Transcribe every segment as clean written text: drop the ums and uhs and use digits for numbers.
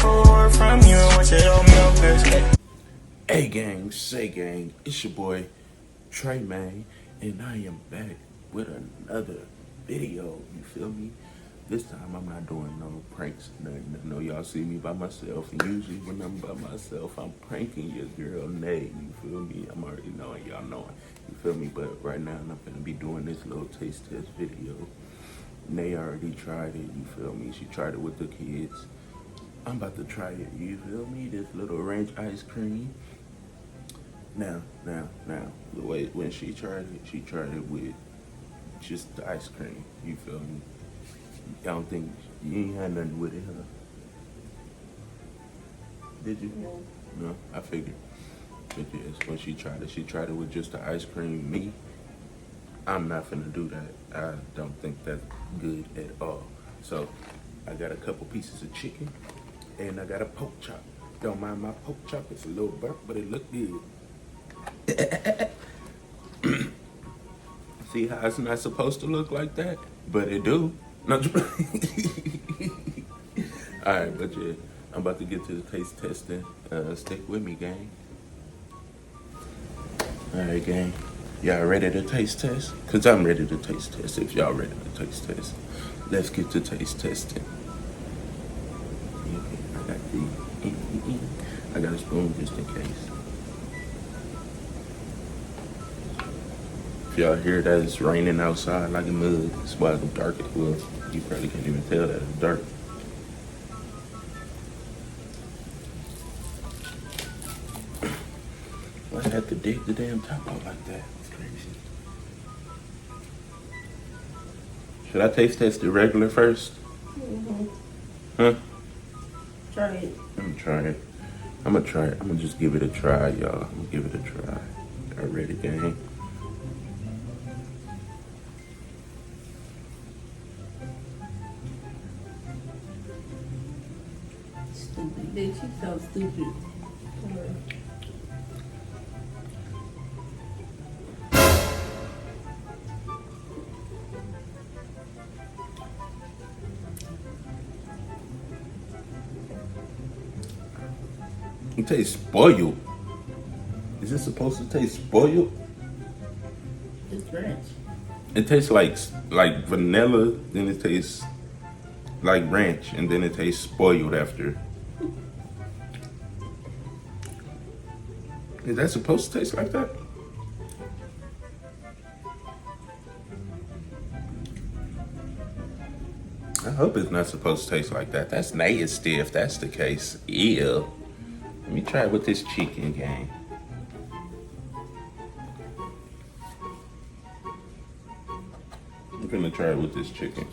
for from you. What you owe me a best. Hey gang, say gang, it's your boy Trey Man, and I am back with another video. You feel me? This time I'm not doing no pranks, nothing. I know y'all see me by myself, and usually when I'm by myself, I'm pranking your girl Nay. You feel me? I'm already knowing, y'all knowing. You feel me? But right now I'm gonna be doing this little taste test video. Nay already tried it. You feel me? She tried it with the kids. I'm about to try it. You feel me? This little ranch ice cream. Now, the way when she tried it with just the ice cream. You feel me? I don't think you ain't had nothing with it, huh? Did you? No, I figured. But yes, when she tried it with just the ice cream. Me, I'm not finna do that. I don't think that's good at all. So, I got a couple pieces of chicken, and I got a pork chop. Don't mind my pork chop, it's a little burnt, but it look good. See how it's not supposed to look like that? But it do. No, alright, but yeah, I'm about to get to the taste testing. Stick with me, gang. Alright, gang. Y'all ready to taste test? Cause I'm ready to taste test if y'all ready to taste test. Let's get to taste testing. I got I got a spoon just in case. If y'all hear that it's raining outside like a mud, that's why it's dark as well. You probably can't even tell that it's dark. Why I have to dig the damn top out like that? It's crazy. Should I taste test it regular first? Huh? Try it. I'm gonna try it. I'm gonna just give it a try, y'all. I'm gonna give it a try. Y'all ready, gang? Stupid bitch, you so stupid. It tastes spoiled. Is it supposed to taste spoiled? It's ranch. It tastes like vanilla, then it tastes like ranch, and then it tastes spoiled after. Is that supposed to taste like that? I hope it's not supposed to taste like that. That's nasty if that's the case. Ew. Let me try it with this chicken, gang. I'm gonna try it with this chicken.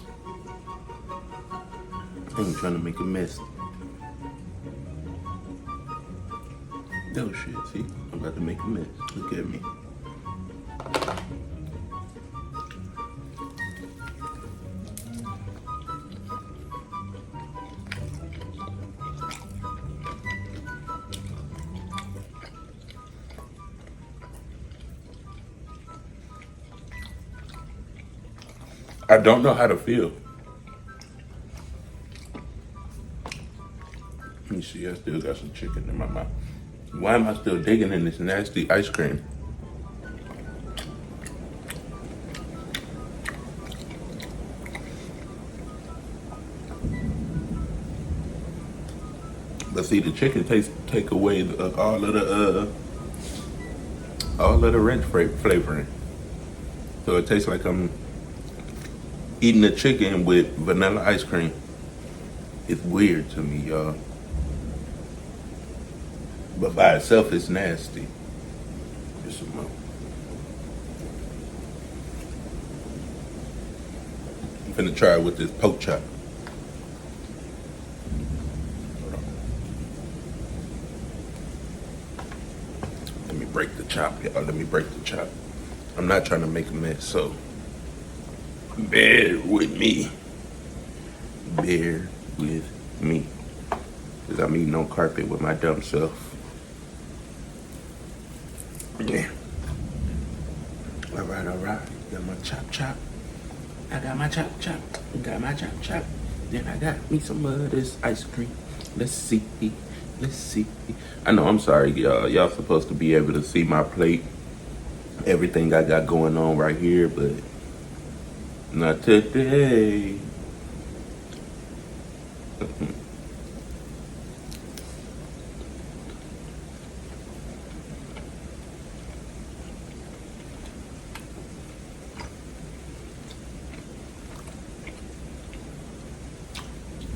I'm trying to make a mess. Oh shit, see? I'm about to make a mess. Look at me. I don't know how to feel. Let me see, I still got some chicken in my mouth. Why am I still digging in this nasty ice cream? But see, the chicken take away all of the ranch flavoring. So it tastes like I'm eating the chicken with vanilla ice cream. It's weird to me, y'all. But by itself, it's nasty. Just some more. I'm finna try it with this pork chop. Let me break the chop, y'all. Let me break the chop. I'm not trying to make a mess, so bear with me. Bear with me. Because I'm eating on carpet with my dumb self. Yeah. All right. Got my chop. I got my chop. Got my chop. Then I got me some of this ice cream. Let's see. Let's see. I know, I'm sorry, y'all. Y'all supposed to be able to see my plate. Everything I got going on right here, but not today.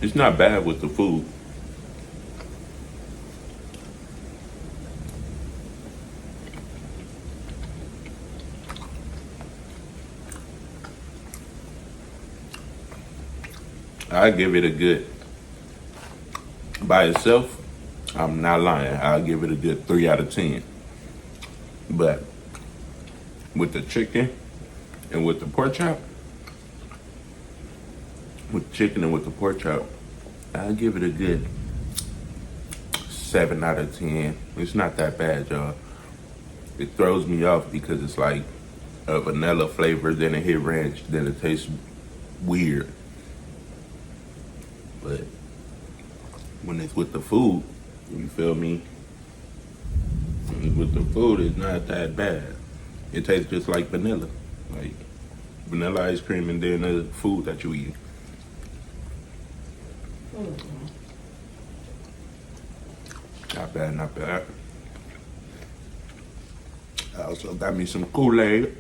It's not bad with the food. I give it a good, by itself, I'm not lying, I'll give it a good 3 out of 10. But with the chicken and with the pork chop, I'll give it a good 7 out of 10. It's not that bad, y'all. It throws me off because it's like a vanilla flavor, then it hit ranch, then it tastes weird. But when it's with the food, you feel me? When it's with the food, it's not that bad. It tastes just like vanilla. Like vanilla ice cream and then the food that you eat. Not bad, not bad. I also got me some Kool-Aid.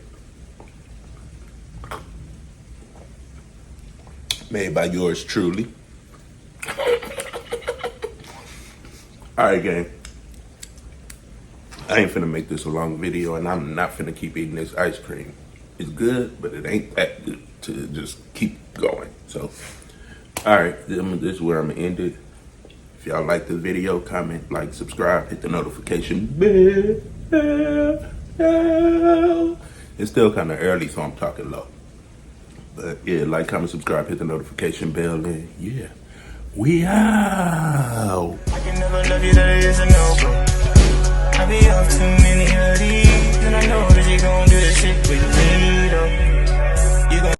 Made by yours truly. Alright, gang. I ain't finna make this a long video, and I'm not finna keep eating this ice cream. It's good, but it ain't that good to just keep going. So, alright, this is where I'm gonna end it. If y'all like this video, comment, like, subscribe, hit the notification bell. It's still kind of early, so I'm talking low. But yeah, like, comment, subscribe, hit the notification bell, and yeah, we out. I can never love you, that is a no, bro.